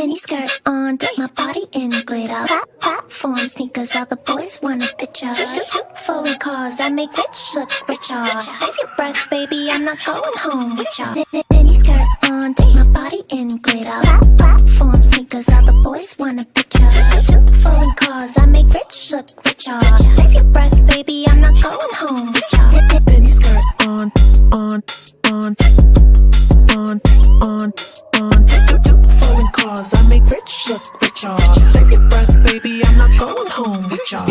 Mini skirt on, take my body in glitter. Platform sneakers, all the boys want a picture. Foreign cars, I make rich look richer. Save your breath, baby, I'm not going home with ya. Mini skirt on, take my body in glitter. Platform sneakers, all the boys want a picture. Foreign cars, I make rich look richer. Save your breath, baby, I'm not going home with ya. Mini skirt on. Foreign cars, I make rich look richer. Save your breath, baby, I'm not going home with ya.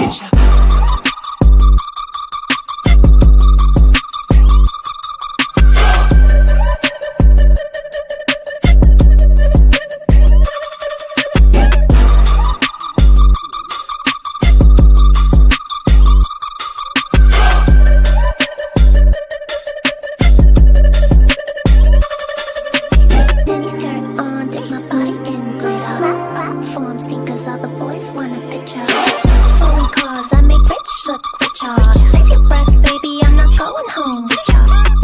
Sneakers, all the boys want a picture. Foreign cars, I make rich look richer. Save your breath, baby, I'm not going home with ya.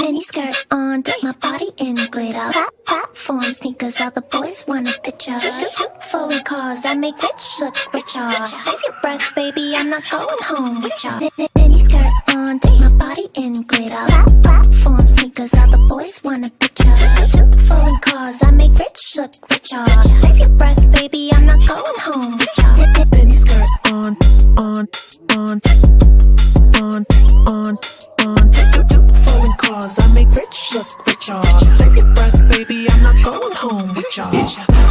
Mini skirt on, take my body in glitter. Platform sneakers, all the boys want a picture. Foreign cars, I make rich look richer. Save your breath, baby, I'm not going home with ya. Mini skirt on, take my body in glitter. Platform sneakers, all the boys want a picture. Foreign cars, I make rich look richer. Save your breath, baby, I'm not going home with ya. Mini skirt on. Foreign cars, I make rich look richer. Save your breath, baby, I'm not going home with ya.